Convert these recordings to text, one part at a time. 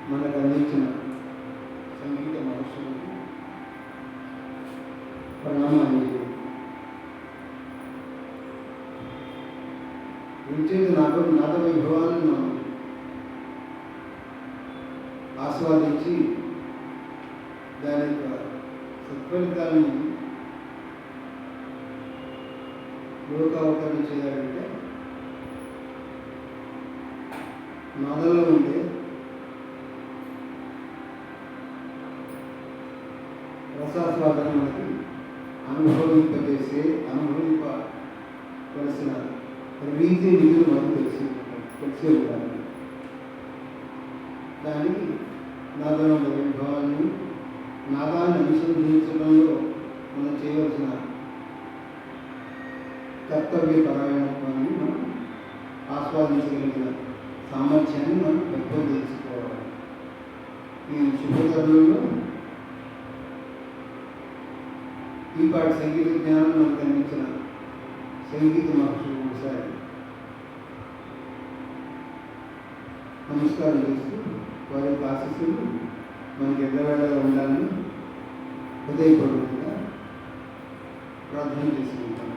మనకు అందించిన సంగీత మహర్షులకు ప్రణామాలు. వించేది నాద వైభవాన్ని మనం ఆస్వాదించి దాని యొక్క సత్ఫలితాన్ని లోకావతరణ చేయాలంటే నాదంలో ఉండే రసాస్వాదన మనకి అనుభవింపజేసే అనుభవింపవలసిన రీతి నిధులు మనకు తెలిసే ఉండాలి. దానికి నాదంలో వైభవాన్ని నాదాన్ని అనుసంధించడంలో మనం చేయవలసిన కర్తవ్య పరాయణత్వాన్ని మనం ఆస్వాదించగలిగిన సామర్థ్యాన్ని మనం పెంపొందించుకోవాలి. ఈ శుభతరుణంలో ఈపాటి సంగీత జ్ఞానం మనకు అందించిన సంగీత మహర్షులు ఒకసారి నమస్కారం చేస్తూ వారి యొక్క ఆశీస్సులు మనకి ఎల్లవేళలా ఉండాలని హృదయపూర్వకంగా ప్రార్థన చేసుకుంటాను.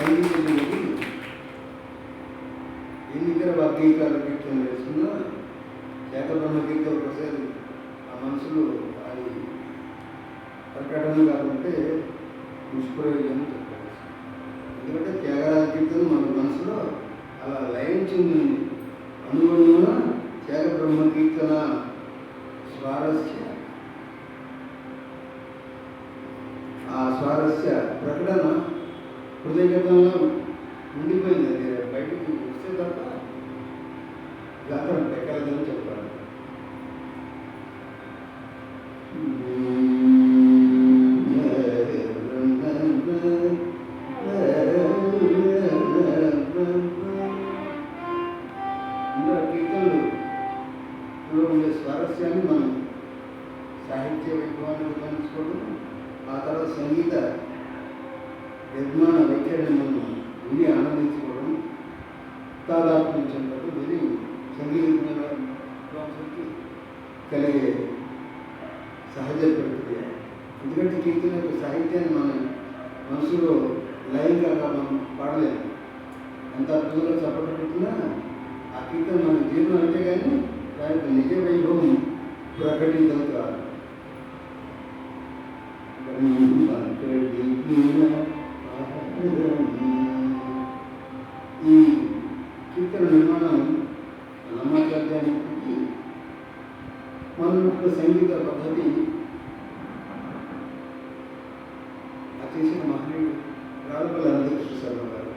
సంగీతం ఎన్నికల వర్గీకరణ కీర్తన వేస్తున్నా శాఖ బ్రహ్మగీత ఒకసారి ఆ మనసులో అది ప్రకటన కాకుంటే నిష్ప్రయోజనం చెప్పాలి. ఎందుకంటే త్యాగరాజ కీర్తన మన మనసులో అలా లయించింది. అనుగుణంగా త్యాగ బ్రహ్మ కీర్తన స్వారస్య ఆ స్వారస్య ప్రకటన హృదయగతంలో ఉండిపోయింది. అది బయటికి వస్తే తప్ప గాత్రం ఎక్కలేదని చెప్పాలి. కీర్తనలు ఉండే స్వారస్యాన్ని మనం సాహిత్య వైభవాన్ని గమనించుకోవడం, ఆ తర్వాత సంగీత యజ్ఞాన వైఖరిని మనం విని ఆనందించుకోవడం, తాదాత్మ్యంతో విని సంగీత విద్వాంసులకి కలిగే సహజ ప్రక్రియ. ఎందుకంటే కీర్తన యొక్క సాహిత్యాన్ని మనం మనసులో లయంగా మనం పాడలేము. ఎంత అద్భుతంగా చప్పట్లు పెట్టినా ఆ కీర్తన మన జీవనం అంటే కానీ దాని యొక్క నిజ వైభవం ప్రకటితం కాదు. ఈ కీర్తన నిర్మాణం నమ్మకానికి మన యొక్క సంగీత పద్ధతి చేసిన మహనీయుడు రాళ్ళపల్లి అనంతకృష్ణ శర్మ గారు.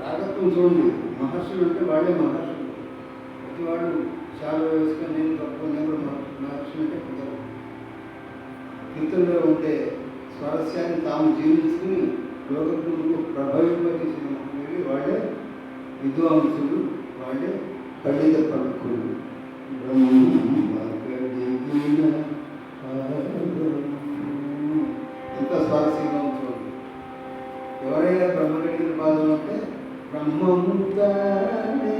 రాగత్వం చూడండి, మహర్షులు అంటే వాళ్ళే మహర్షులు. ప్రతి వాళ్ళు చాలా వేసుకొని నేను తక్కువ నేను మహర్షులు అంటే కుదరదు. కీర్తనలో ఉండే స్వారస్యాన్ని తాము జీవించుకుని లోకకు ప్రభావింపజేసిన వాళ్ళే విద్వాంసులు, వాళ్ళే పండిత ప్రముఖులు. ఎంత స్వారస్యంగా ఉంటుంది. ఎవరైనా బ్రహ్మగడిగిన పాదం అంటే బ్రహ్మముతానే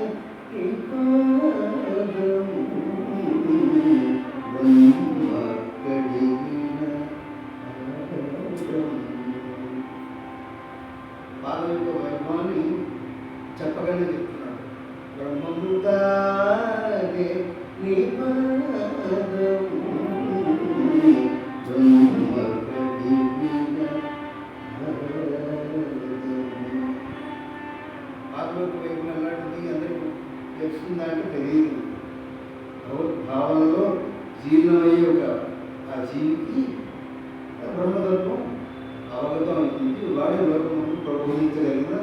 పాదం యొక్క వైభవాన్ని చెప్పగానే చెప్తున్నాడు. బ్రహ్మముతానే నీ ఆత్మకు వైపు అలాంటిది అందరికీ తెలుస్తుందంటే తెలియదు. భావనలో జీర్ణమయ్యే ఒక ఆ జీవికి బ్రహ్మతత్వం అవగతం అవుతుంది. వాడే లోకమును ప్రబోధించగలిగిన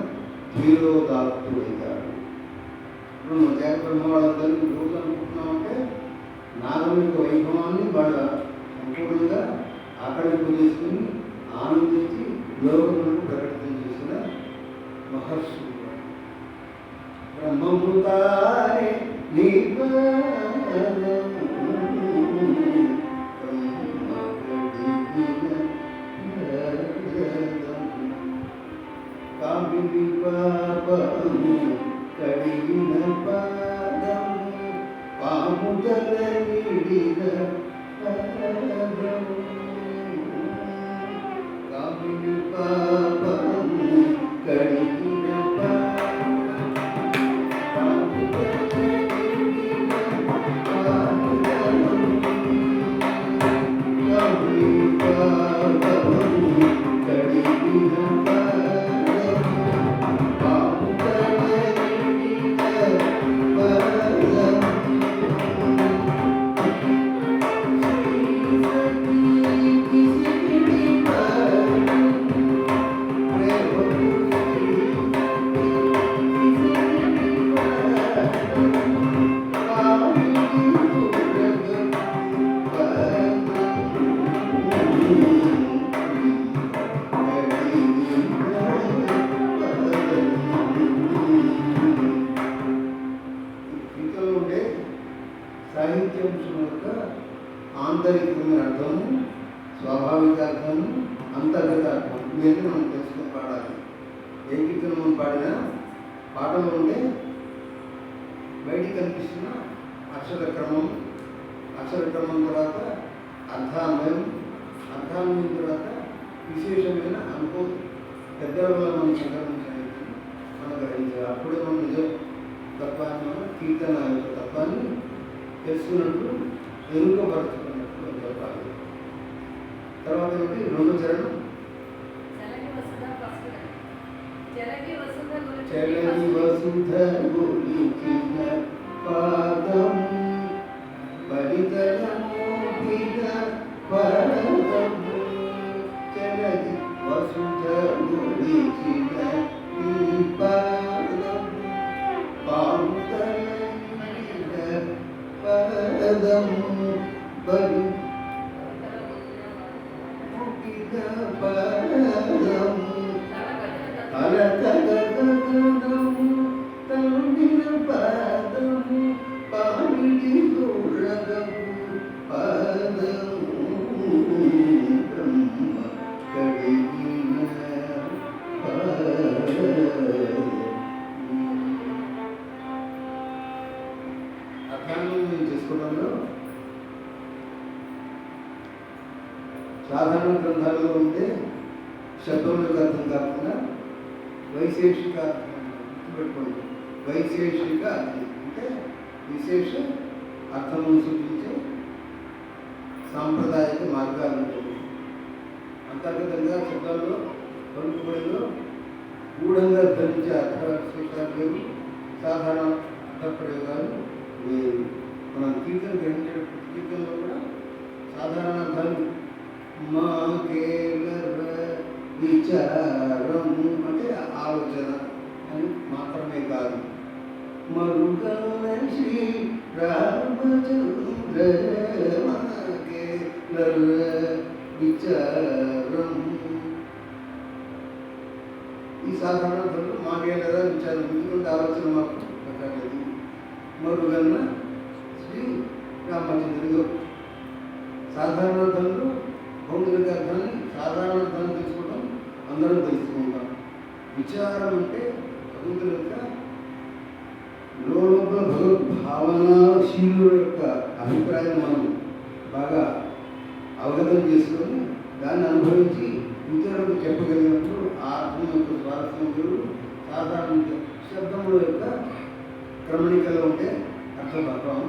ధీరోదాత్తుడైతాడు. ఇప్పుడు మన త్యాగ బ్రహ్మ వాళ్ళందరికీ రోజు అనుకుంటున్నామంటే నాగం యొక్క వైభవాన్ని వాళ్ళ సంపూర్ణంగా ఆకళింపు చేసుకుని ఆనందించి లోకములను ప్రకటితం చేసిన మహర్షులు. బ్రహ్మమృతారే నీ కామిని పాపము కడిగిన పాదము పాముదల నిడిన పాదము కామిని పాపము కడిగిన సాహిత్యాంశం యొక్క ఆంతరికమైన అర్థము, స్వాభావిక అర్థము, అంతర్గత అర్థం ఇవన్నీ మనం తెలుసుకుని పాడాలి. ఏ కీర్తన మనం పాడినా పాటలో ఉండే బయటికి కనిపిస్తున్న అక్షర క్రమం, అక్షర క్రమం తర్వాత అర్థాన్వయం, అర్థాన్వయం తర్వాత విశేషమైన అనుభవం పెద్దల వల్ల మనం సంక్రమించినది మనం గ్రహించాలి. అప్పుడే మనం నిజం తత్వాన్ని మనం కీర్తన యొక్క తత్వాన్ని తెలుసుకున్నట్టు ఎరుకపరుచుకున్నట్టు అని చెప్పాలి. తర్వాత ఏంటి రెండో చరణం చలగి వసుధ గురించిన పాదం పరితలమోపిన పరదము చలగి వసుధ గురించిన పాదం పాముతలమిన పరదము పరితలమోపిన పరదము అలకగగగము తలుడిన పాదము పామిడి దూరగము పాదము బ్రహ్మ కడిగిన అర్థాన్ని చేసుకోవడంలో సాధారణ గ్రంథాలలో ఉంటే శబ్దములకు అర్థం కాకుండా వైశేషిక అర్థం గుర్తుపెట్టుకోండి. వైశేషిక అర్థం అంటే విశేష అర్థమును సూచించే సాంప్రదాయిక మార్గాలు ఉంటుంది. అంతర్గతంగా శబ్దాల్లో పలుకుబడిలో గూఢంగా ధరించే అర్థవిశేషాలు వేరు, సాధారణ అర్థప్రయోగాలు వేరు. మనం కీర్తన గ్రహించేటప్పుడు కీర్తనలో కూడా సాధారణ అర్థాలు మాకేలర విచారము అంటే ఆలోచన అని మాత్రమే కాదు. మరుగన్న శ్రీ రామచంద్ర మాకేలర విచారము ఈ సాధారణ అర్థంలో మాకేలరా విచారం ఎందుకంటే ఆలోచన మాకు పెట్టలేదు. మరుగన్న శ్రీ రామచంద్రుడు సాధారణ అర్థంలో భౌతిక అర్థాన్ని సాధారణ అర్థాన్ని తెలుసుకోవడం అందరం తెలుసుకుంటాం. విచారం అంటే భగవంతుని యొక్క లోపల భగవద్భావనాశీలుల యొక్క అభిప్రాయం మనం బాగా అవగతం చేసుకొని దాన్ని అనుభవించి ఇతరులకు చెప్పగలిగినప్పుడు ఆ అర్థం యొక్క స్వారస్యం వేరు. సాధారణ శబ్దముల యొక్క క్రమణికలో ఉంటే అర్థభావం,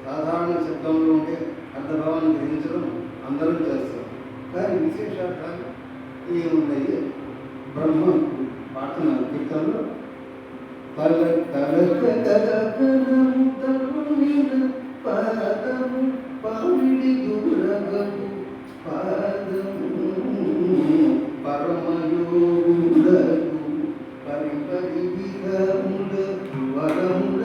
సాధారణ శబ్దంలో ఉంటే అర్థభావాన్ని గ్రహించడం అందరూ చేస్తారు. కానీ విశేషార్థాలు ఏమున్నాయి? బ్రహ్మ పాడుతున్న కీర్తనలో పాదము పామిడి దూరగము పాదము పరమయోగులకు పరిపరి విధముల వరముల